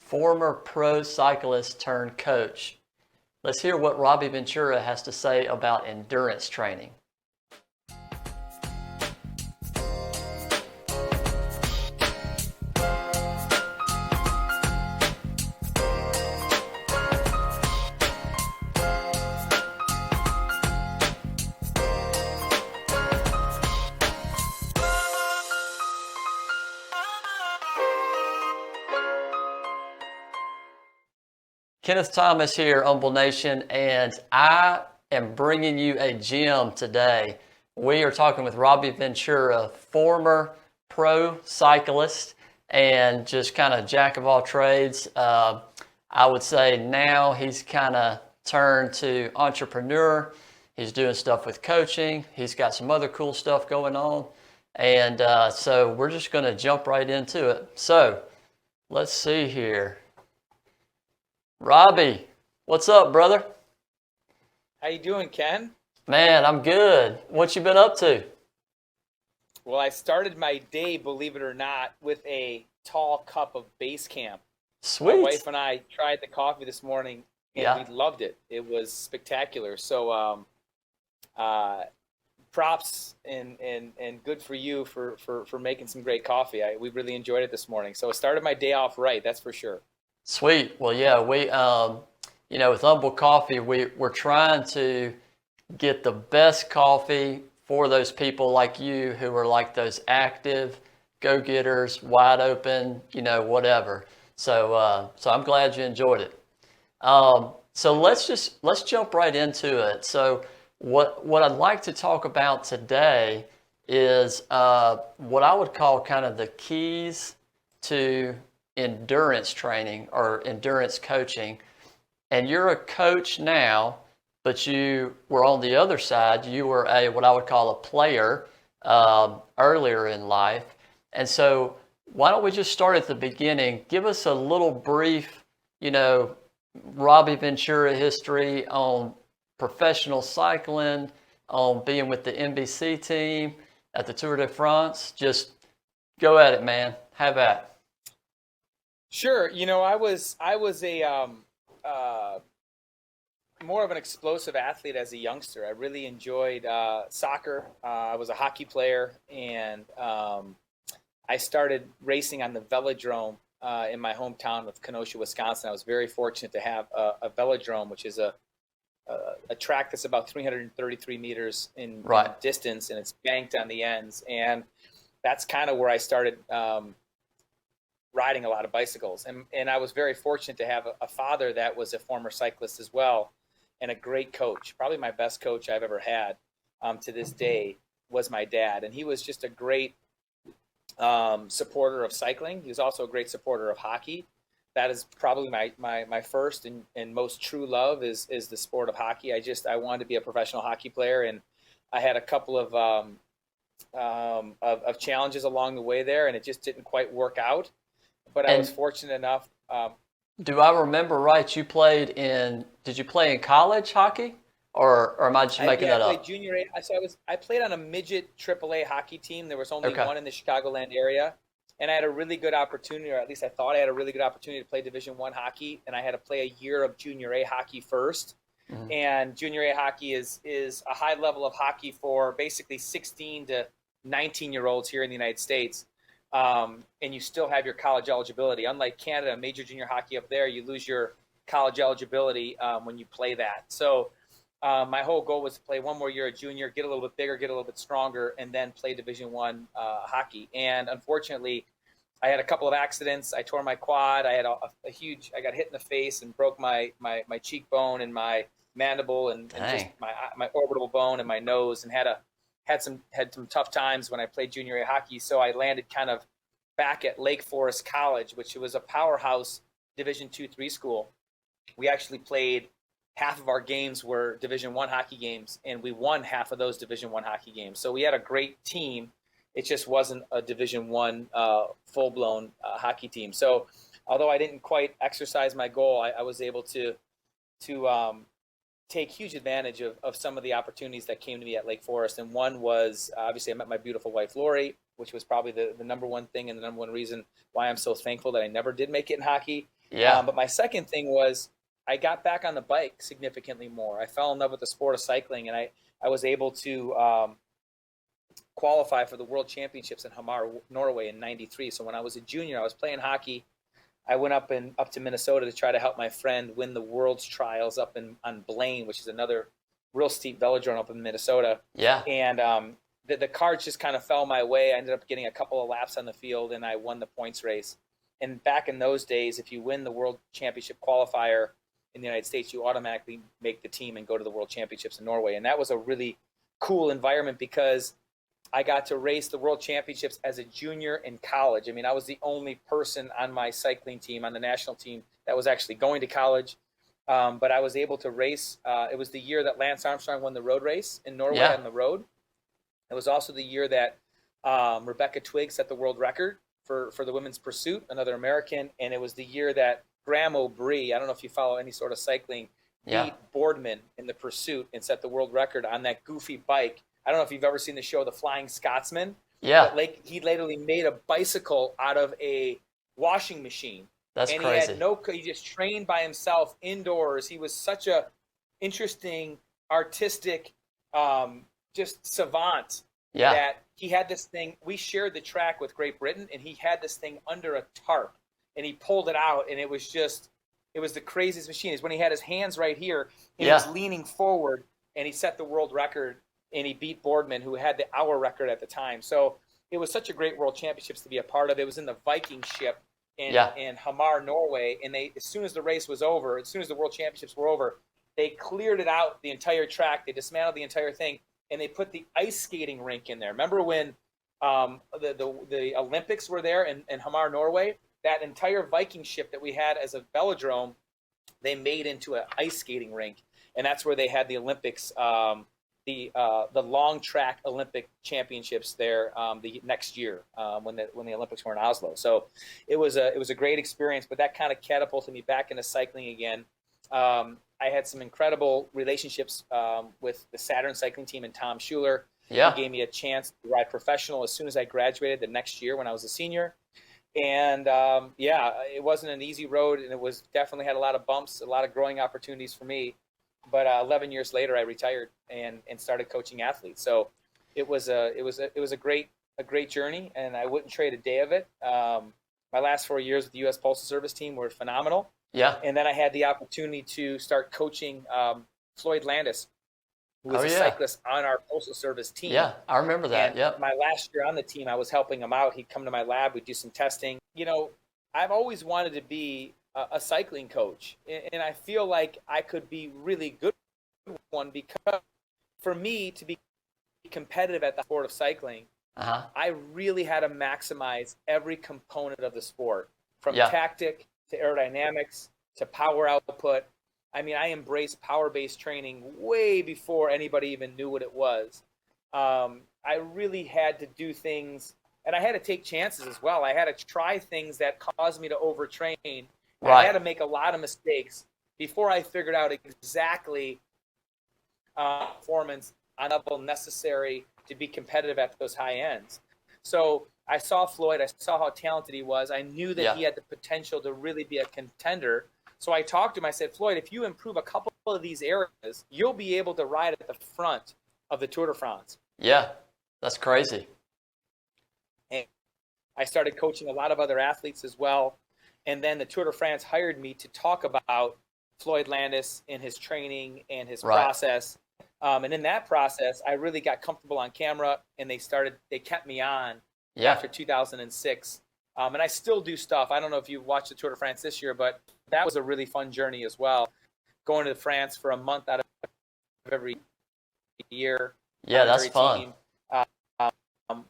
former pro cyclist turned coach. Let's hear what Robbie Ventura has to say about endurance training. Kenneth Thomas here, Umble Nation, and I am bringing you a gem today. We are talking with Robbie Ventura, former pro cyclist and just kind of jack of all trades. I would say now he's kind of turned to entrepreneur. He's doing stuff with coaching. He's got some other cool stuff going on. And so we're just going to jump right into it. So let's see here. Robbie, what's up, brother? How you doing, Ken? Man, I'm good. What you been up to? Well, I started my day, believe it or not, with a tall cup of base camp. Sweet. My wife and I tried the coffee this morning, and Yeah. we loved it. It was spectacular. So, props and good for you for making some great coffee. We really enjoyed it this morning. So, it started my day off right, that's for sure. Sweet. Well, yeah, we, with Umble Coffee, we're trying to get the best coffee for those people like you who are like those active go-getters, wide open, whatever. So I'm glad you enjoyed it. So let's jump right into it. So what I'd like to talk about today is what I would call kind of the keys to endurance training or endurance coaching. And you're a coach now, but you were on the other side. You were what I would call a player earlier in life. And so why don't we just start at the beginning? Give us a little brief, Robbie Ventura history on professional cycling, on being with the NBC team at the Tour de France. Just go at it, man. Have at it. Sure. I was a more of an explosive athlete as a youngster. I really enjoyed soccer. I was a hockey player, and I started racing on the velodrome in my hometown of Kenosha, Wisconsin. I was very fortunate to have a velodrome, which is a track that's about 333 meters in distance, and it's banked on the ends. And that's kind of where I started riding a lot of bicycles. And I was very fortunate to have a father that was a former cyclist as well, and a great coach. Probably my best coach I've ever had to this day was my dad. And he was just a great supporter of cycling. He was also a great supporter of hockey. That is probably my first and most true love is the sport of hockey. I wanted to be a professional hockey player, and I had a couple of challenges along the way there, and it just didn't quite work out. But I was fortunate enough. Do I remember right? Did you play in college hockey, or am I just making that up? I played up? junior A. So I played on a midget AAA hockey team. There was only one in the Chicagoland area, and I had a really good opportunity, or at least I thought I had a really good opportunity to play Division I hockey. And I had to play a year of junior A hockey first. Mm-hmm. And junior A hockey is a high level of hockey for basically 16 to 19-year-olds here in the United States. And you still have your college eligibility. Unlike Canada, major junior hockey up there, you lose your college eligibility when you play that. So my whole goal was to play one more year at junior, get a little bit bigger, get a little bit stronger, and then play Division I hockey. And unfortunately, I had a couple of accidents. I tore my quad. I had I got hit in the face and broke my cheekbone and my mandible and just my orbital bone and my nose, and had some tough times when I played junior A hockey. So I landed kind of back at Lake Forest College, which was a powerhouse Division II/III school. We actually played half of our games were Division I hockey games, and we won half of those Division I hockey games. So we had a great team. It just wasn't a Division I full-blown hockey team. So although I didn't quite exercise my goal, I was able to take huge advantage of some of the opportunities that came to me at Lake Forest. And one was, obviously, I met my beautiful wife, Lori, which was probably the number one thing and the number one reason why I'm so thankful that I never did make it in hockey. Yeah. But my second thing was I got back on the bike significantly more. I fell in love with the sport of cycling, and I was able to qualify for the World Championships in Hamar, Norway in '93. So when I was a junior, I was playing hockey. I went up to Minnesota to try to help my friend win the World's Trials up on Blaine, which is another real steep velodrome up in Minnesota. Yeah. And the cards just kind of fell my way. I ended up getting a couple of laps on the field, and I won the points race. And back in those days, if you win the World Championship qualifier in the United States, you automatically make the team and go to the World Championships in Norway. And that was a really cool environment because I got to race the World Championships as a junior in college. I mean, I was the only person on my cycling team, on the national team, that was actually going to college. But I was able to race. It was the year that Lance Armstrong won the road race in Norway on the road. It was also the year that Rebecca Twigg set the world record for the women's pursuit, another American. And it was the year that Graham O'Brien, I don't know if you follow any sort of cycling, beat Boardman in the pursuit and set the world record on that goofy bike. I don't know if you've ever seen the show The Flying Scotsman. Yeah. But he literally made a bicycle out of a washing machine. That's and crazy. He just trained by himself indoors. He was such a interesting, artistic, just savant that he had this thing. We shared the track with Great Britain, and he had this thing under a tarp, and he pulled it out, and it was the craziest machine. Is when he had his hands right here, and he was leaning forward, and he set the world record. And he beat Boardman, who had the hour record at the time. So it was such a great World Championships to be a part of. It was in the Viking ship in Hamar, Norway. And as soon as the race was over, as soon as the World Championships were over, they cleared it out, the entire track. They dismantled the entire thing, and they put the ice skating rink in there. Remember when the Olympics were there in Hamar, Norway? That entire Viking ship that we had as a velodrome, they made into an ice skating rink. And that's where they had the Olympics, the long track Olympic championships there the next year when the Olympics were in Oslo. So it was a great experience, but that kind of catapulted me back into cycling again. I had some incredible relationships with the Saturn cycling team and Tom Schuler. Yeah. He gave me a chance to ride professional as soon as I graduated the next year when I was a senior. And it wasn't an easy road, and it was definitely had a lot of bumps, a lot of growing opportunities for me. But 11 years later, I retired and started coaching athletes. So it was a great journey, and I wouldn't trade a day of it. My last 4 years with the U.S. Postal Service team were phenomenal. Yeah. And then I had the opportunity to start coaching Floyd Landis, who was a cyclist on our Postal Service team. Yeah, I remember that. Yeah. My last year on the team, I was helping him out. He'd come to my lab. We'd do some testing. You know, I've always wanted to be a cycling coach, and I feel like I could be really good one, because for me to be competitive at the sport of cycling, I really had to maximize every component of the sport, from tactic to aerodynamics to power output. I mean, I embraced power-based training way before anybody even knew what it was. I really had to do things, and I had to take chances as well. I had to try things that caused me to overtrain. Right. I had to make a lot of mistakes before I figured out exactly performance on a level necessary to be competitive at those high ends. So I saw Floyd. I saw how talented he was. I knew that he had the potential to really be a contender. So I talked to him. I said, Floyd, if you improve a couple of these areas, you'll be able to ride at the front of the Tour de France. Yeah, that's crazy. And I started coaching a lot of other athletes as well. And then the Tour de France hired me to talk about Floyd Landis and his training and his process. And in that process, I really got comfortable on camera, and they kept me on after 2006. And I still do stuff. I don't know if you've watched the Tour de France this year, but that was a really fun journey as well. Going to France for a month out of every year. Yeah, that's fun.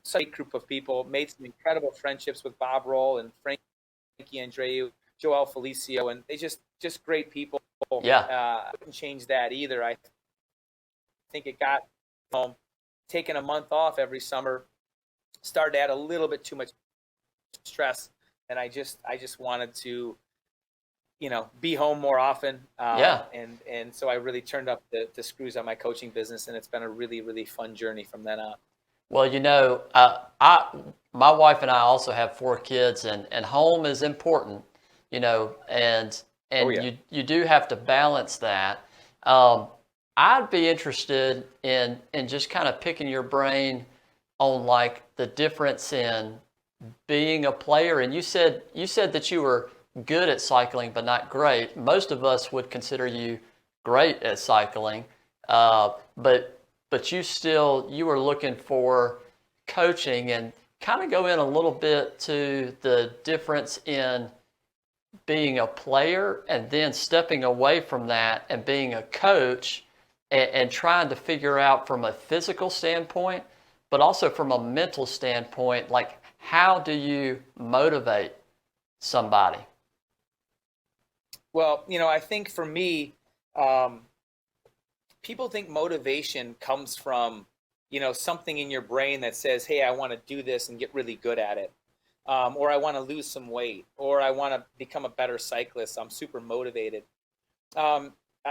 Such a group of people, made some incredible friendships with Bob Roll and Frankie Andreu, Joel Felicio, and they just great people. Yeah. I wouldn't change that either. I think it got taking a month off every summer started to add a little bit too much stress, and I just wanted to, be home more often. And so I really turned up the screws on my coaching business, and it's been a really, really fun journey from then on. Well, my wife and I also have 4 kids, and home is important. and Oh, yeah. you do have to balance that. I'd be interested in just kind of picking your brain on like the difference in being a player. And you said that you were good at cycling, but not great. Most of us would consider you great at cycling, but you were looking for coaching, and kind of go in a little bit to the difference in being a player and then stepping away from that and being a coach, and trying to figure out from a physical standpoint, but also from a mental standpoint, like how do you motivate somebody? Well, I think for me, um, people think motivation comes from, something in your brain that says, hey, I want to do this and get really good at it. Or I want to lose some weight, or I want to become a better cyclist. I'm super motivated.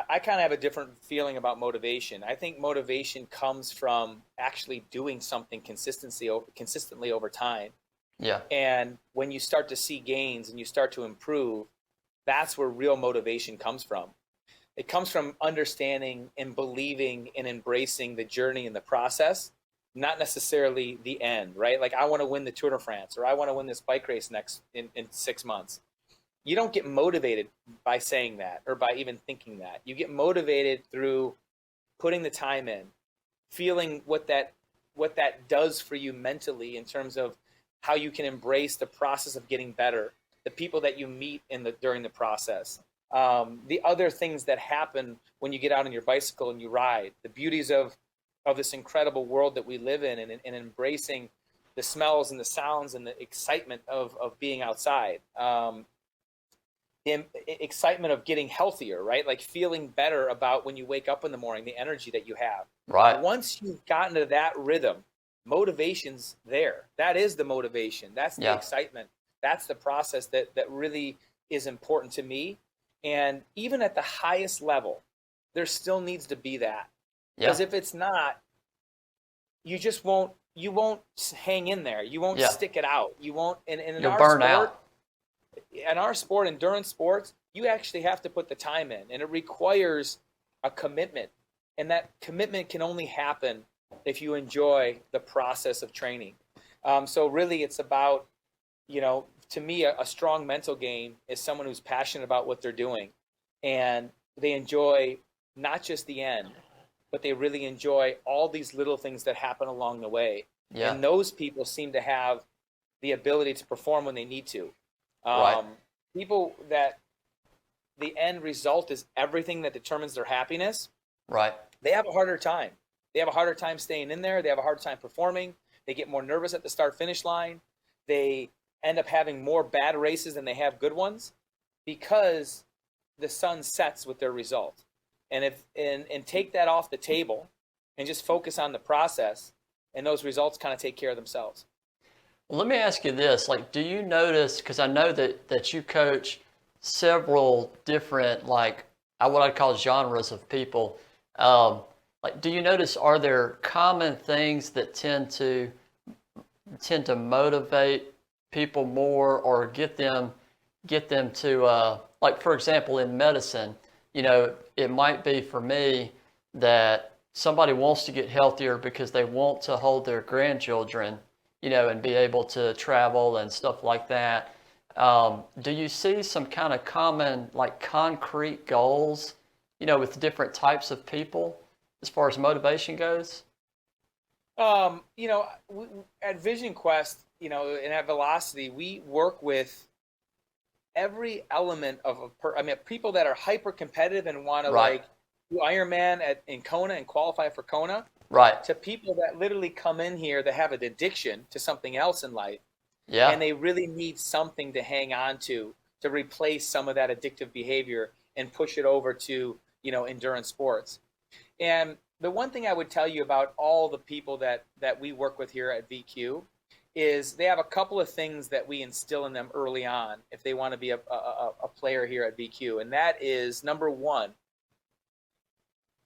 I kind of have a different feeling about motivation. I think motivation comes from actually doing something consistently over time. Yeah. And when you start to see gains and you start to improve, that's where real motivation comes from. It comes from understanding and believing and embracing the journey and the process, not necessarily the end, right? Like I want to win the Tour de France, or I want to win this bike race in 6 months. You don't get motivated by saying that or by even thinking that. You get motivated through putting the time in, feeling what that does for you mentally in terms of how you can embrace the process of getting better, the people that you meet during the process, the other things that happen when you get out on your bicycle and you ride, the beauties of this incredible world that we live in, and embracing the smells and the sounds and the excitement of being outside. The excitement of getting healthier, right? Like feeling better about when you wake up in the morning, the energy that you have. Right. Once you've gotten to that rhythm, motivation's there. That is the motivation. That's the excitement. That's the process that really is important to me. And even at the highest level, there still needs to be that. Because if it's not, you won't hang in there. You won't stick it out. You won't, and in You'll our burn sport, out. in our sport, endurance sports, you actually have to put the time in, and it requires a commitment. And that commitment can only happen if you enjoy the process of training. So really it's about, to me, a strong mental game is someone who's passionate about what they're doing, and they enjoy not just the end, but they really enjoy all these little things that happen along the way. Yeah. And those people seem to have the ability to perform when they need to. Right. People that the end result is everything that determines their happiness, Right. they have a harder time. They have a harder time staying in there. They have a harder time performing. They get more nervous at the start-finish line. They end up having more bad races than they have good ones, because the sun sets with their result. And take that off the table and just focus on the process, and those results kind of take care of themselves. Well, let me ask you this, like, do you notice, because I know that you coach several different, like, what I'd call genres of people. Like, do you notice, are there common things that tend to motivate people more, or get them to, like, for example, in medicine, it might be for me that somebody wants to get healthier because they want to hold their grandchildren, and be able to travel and stuff like that. Do you see some kind of common, like, concrete goals, with different types of people as far as motivation goes? At Vision Quest, and at Velocity, we work with every element of people that are hyper competitive and want to Right. do Ironman in Kona and qualify for Kona, Right. to people that literally come in here that have an addiction to something else in life, Yeah. and they really need something to hang on to replace some of that addictive behavior and push it over to, endurance sports. And the one thing I would tell you about all the people that we work with here at VQ is they have a couple of things that we instill in them early on if they want to be a player here at VQ. And that is, number one,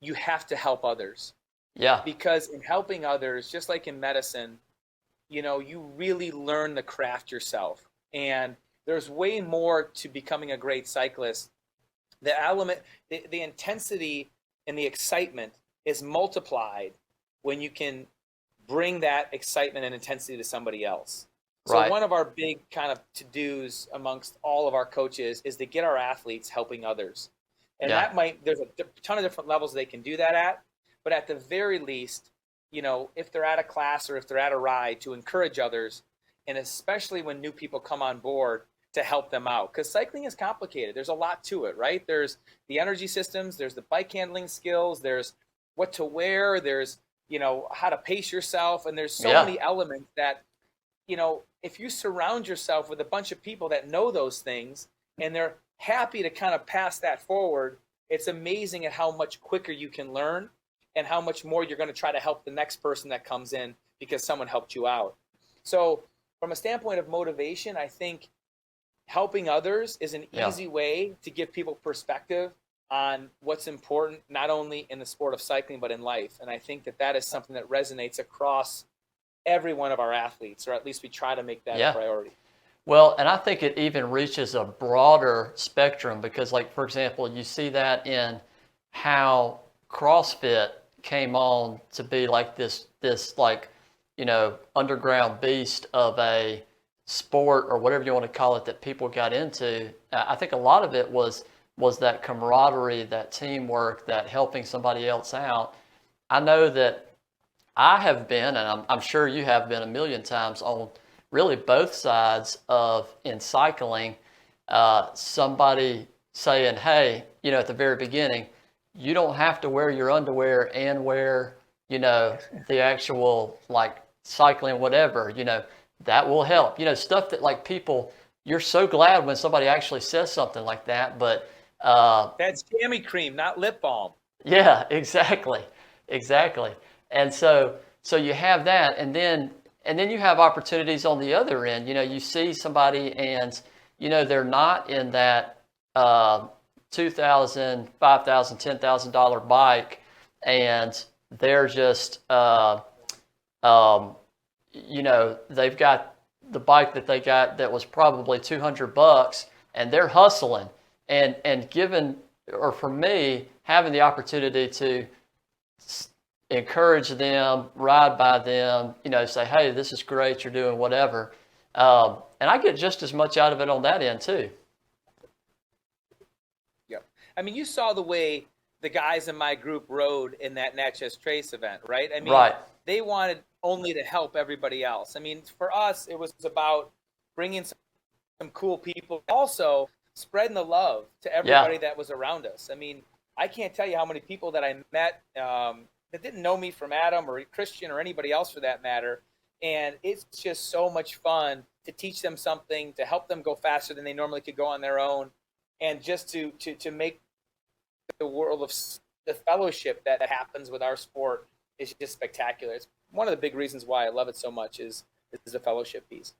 you have to help others. Yeah. Because in helping others, just like in medicine, you really learn the craft yourself. And there's way more to becoming a great cyclist. The element, the intensity and the excitement is multiplied when you can bring that excitement and intensity to somebody else. So Right. one of our big kind of to-dos amongst all of our coaches is to get our athletes helping others. And Yeah. that there's a ton of different levels they can do that at, but at the very least, if they're at a class or if they're at a ride, to encourage others, and especially when new people come on board, to help them out. Because cycling is complicated. There's a lot to it, right? There's the energy systems, there's the bike handling skills, there's what to wear, there's, how to pace yourself, and there's so many elements that, if you surround yourself with a bunch of people that know those things and they're happy to kind of pass that forward, it's amazing at how much quicker you can learn and how much more you're going to try to help the next person that comes in because someone helped you out. So from a standpoint of motivation, I think helping others is an easy way to give people perspective on what's important, not only in the sport of cycling, but in life. And I think that is something that resonates across every one of our athletes, or at least we try to make that a priority. Well, and I think it even reaches a broader spectrum because, like, for example, you see that in how CrossFit came on to be like this like, underground beast of a sport or whatever you want to call it that people got into. I think a lot of it was that camaraderie, that teamwork, that helping somebody else out. I know that I have been, and I'm sure you have been a million times on really both sides in cycling, somebody saying, hey, at the very beginning, you don't have to wear your underwear and wear, the actual like cycling, whatever, that will help, stuff that like people, you're so glad when somebody actually says something like that, but that's chamois cream, not lip balm. Yeah, exactly. And so you have that, and then you have opportunities on the other end. You see somebody and they're not in that $2,000, $5,000, $10,000 bike, and they're just they've got the bike that they got that was probably $200, and they're hustling, and given, or for me, having the opportunity to encourage them, ride by them, say, hey, this is great, you're doing whatever. And I get just as much out of it on that end too. Yep. I mean, you saw the way the guys in my group rode in that Natchez Trace event, right? I mean, They wanted only to help everybody else. I mean, for us, it was about bringing some cool people, also spreading the love to everybody that was around us. I mean, I can't tell you how many people that I met that didn't know me from Adam or Christian or anybody else for that matter. And it's just so much fun to teach them something, to help them go faster than they normally could go on their own. And just to make the world of the fellowship that happens with our sport is just spectacular. It's one of the big reasons why I love it so much is the fellowship piece.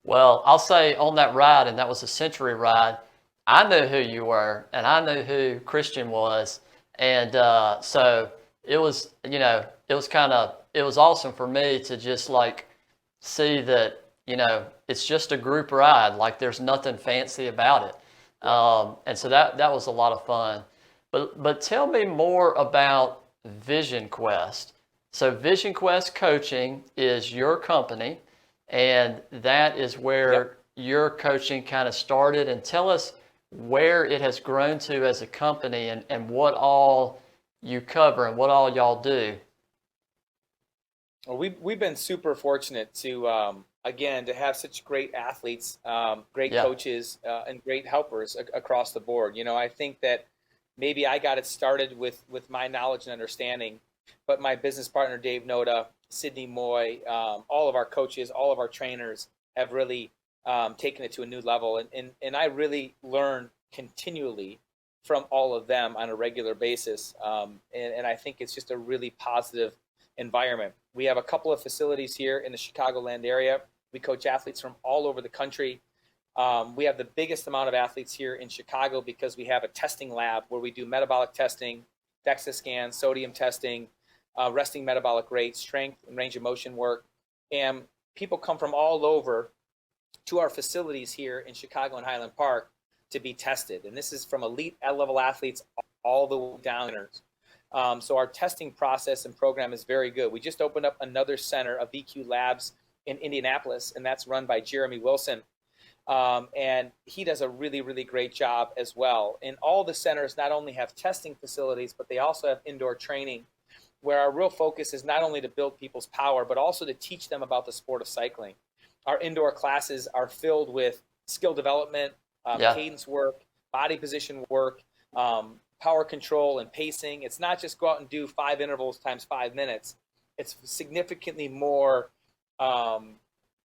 Well, I'll say on that ride, and that was a Century ride, I knew who you were, and I knew who Christian was, and so it was, it was awesome for me to just like see that, it's just a group ride, like there's nothing fancy about it, and so that was a lot of fun. But tell me more about Vision Quest. So Vision Quest Coaching is your company, and that is where your coaching kind of started. And tell us where it has grown to as a company and what all you cover and what all y'all do. Well, we've been super fortunate to, again, to have such great athletes, great coaches, and great helpers across the board. I think that maybe I got it started with my knowledge and understanding, but my business partner, Dave Noda, Sydney Moy, all of our coaches, all of our trainers have really taken it to a new level. And I really learn continually from all of them on a regular basis. And I think it's just a really positive environment. We have a couple of facilities here in the Chicagoland area. We coach athletes from all over the country. We have the biggest amount of athletes here in Chicago because we have a testing lab where we do metabolic testing, DEXA scans, sodium testing, resting metabolic rate, strength and range of motion work. And people come from all over to our facilities here in Chicago and Highland Park to be tested. And this is from elite level athletes all the way down. So our testing process and program is very good. We just opened up another center of VQ Labs in Indianapolis, and that's run by Jeremy Wilson. And he does a really, really great job as well. And all the centers not only have testing facilities, but they also have indoor training, where our real focus is not only to build people's power, but also to teach them about the sport of cycling. Our indoor classes are filled with skill development, cadence work, body position work, power control and pacing. It's not just go out and do 5 intervals times 5 minutes. It's significantly more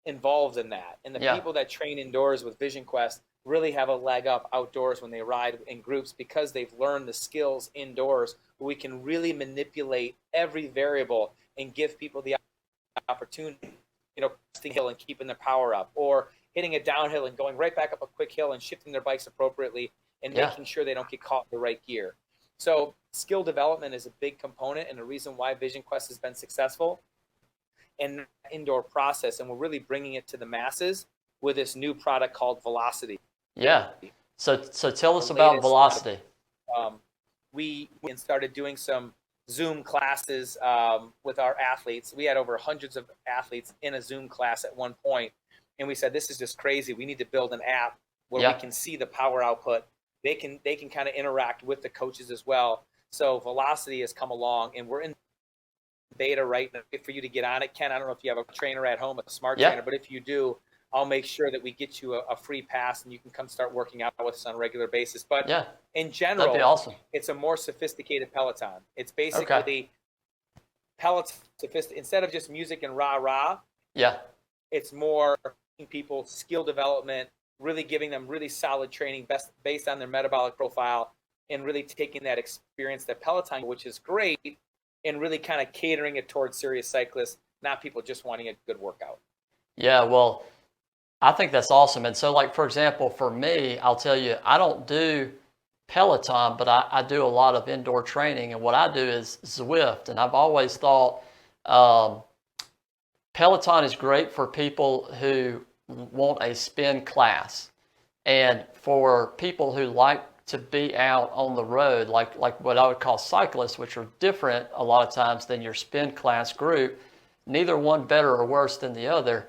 involved in that. And the people that train indoors with Vision Quest really have a leg up outdoors when they ride in groups, because they've learned the skills indoors where we can really manipulate every variable and give people the opportunity, cresting hill and keeping their power up, or hitting a downhill and going right back up a quick hill and shifting their bikes appropriately and making sure they don't get caught in the right gear. So skill development is a big component and a reason why Vision Quest has been successful in indoor process. And we're really bringing it to the masses with this new product called Velocity. Yeah. So tell us about Velocity. We started doing some Zoom classes with our athletes. We had over hundreds of athletes in a Zoom class at one point. And we said, this is just crazy. We need to build an app where we can see the power output. They can kind of interact with the coaches as well. So Velocity has come along, and we're in beta right now for you to get on it. Ken, I don't know if you have a trainer at home, a smart trainer, but if you do, I'll make sure that we get you a free pass and you can come start working out with us on a regular basis. But in general, that'd be awesome. It's a more sophisticated Peloton. It's basically Peloton, instead of just music and rah-rah, it's more people skill development, really giving them really solid training based on their metabolic profile, and really taking that experience that Peloton, which is great, and really kind of catering it towards serious cyclists, not people just wanting a good workout. Yeah, well, I think that's awesome. And so, like, for example, for me, I'll tell you, I don't do Peloton, but I do a lot of indoor training. And what I do is Zwift. And I've always thought Peloton is great for people who want a spin class. And for people who like to be out on the road, like what I would call cyclists, which are different a lot of times than your spin class group, neither one better or worse than the other.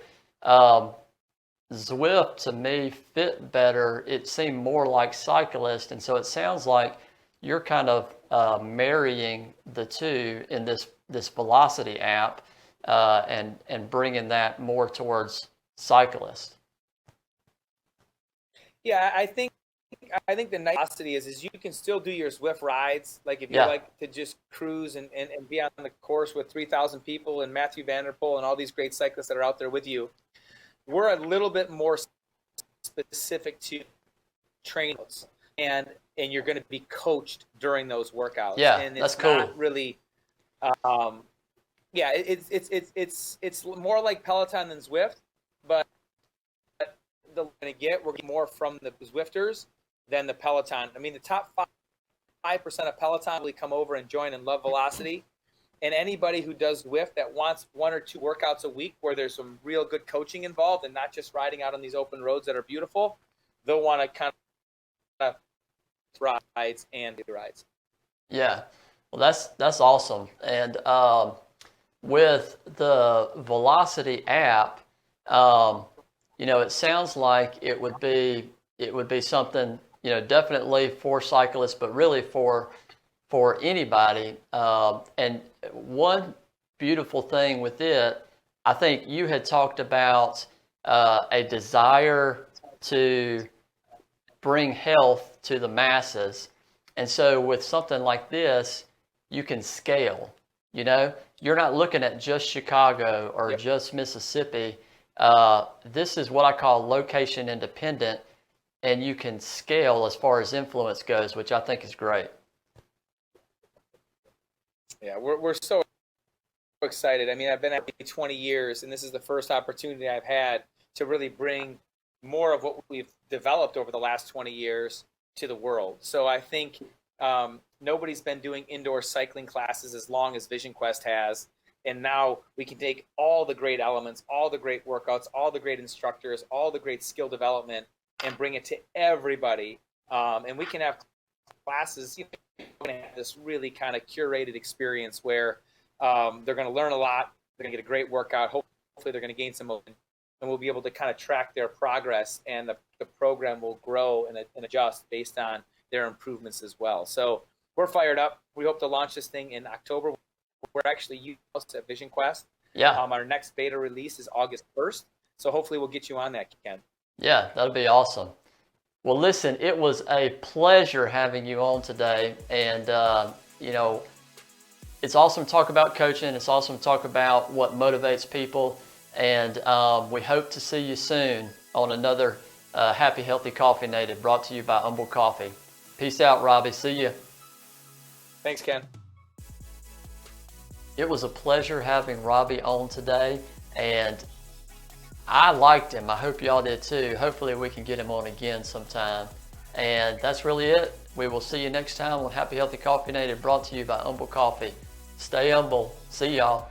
Zwift to me fit better. It seemed more like cyclist, and so it sounds like you're kind of marrying the two in this Velocity app and bringing that more towards cyclist. Yeah, I think the nicety is you can still do your Zwift rides. Like if you like to just cruise and be on the course with 3,000 people and Matthew Vanderpool and all these great cyclists that are out there with you. We're a little bit more specific to trainings, and you're going to be coached during those workouts. Yeah, and that's cool. Not really, it's more like Peloton than Zwift, but we're going to get more from the Zwifters than the Peloton. I mean, the top 5% of Peloton really come over and join and love Velocity. And anybody who does Zwift that wants 1 or 2 workouts a week where there's some real good coaching involved and not just riding out on these open roads that are beautiful, they'll want to kind of rides and do rides. Yeah, well, that's awesome. And with the Velocity app, it sounds like it would be something, definitely for cyclists, but really for anybody. And one beautiful thing with it, I think you had talked about a desire to bring health to the masses. And so with something like this, you can scale. You're not looking at just Chicago or just Mississippi. This is what I call location independent, and you can scale as far as influence goes, which I think is great. Yeah, we're so excited. I mean, I've been at it 20 years, and this is the first opportunity I've had to really bring more of what we've developed over the last 20 years to the world. So I think nobody's been doing indoor cycling classes as long as Vision Quest has, And now we can take all the great elements, all the great workouts, all the great instructors, all the great skill development, and bring it to everybody. And we can have classes, we're going to have this really kind of curated experience where they're going to learn a lot. They're going to get a great workout. Hopefully they're going to gain some momentum, and we'll be able to kind of track their progress, and the program will grow and adjust based on their improvements as well. So we're fired up. We hope to launch this thing in October. We're actually using at Vision Quest. Yeah. Our next beta release is August 1st. So hopefully we'll get you on that, Ken. Yeah, that'll be awesome. Well, listen, it was a pleasure having you on today. And, it's awesome to talk about coaching. It's awesome to talk about what motivates people. And we hope to see you soon on another Happy Healthy Coffee Native brought to you by Umble Coffee. Peace out, Robbie. See you. Thanks, Ken. It was a pleasure having Robbie on today, and I liked him. I hope y'all did too. Hopefully we can get him on again sometime. And that's really it. We will see you next time on Happy Healthy Coffee Native brought to you by Umble Coffee. Stay humble. See y'all.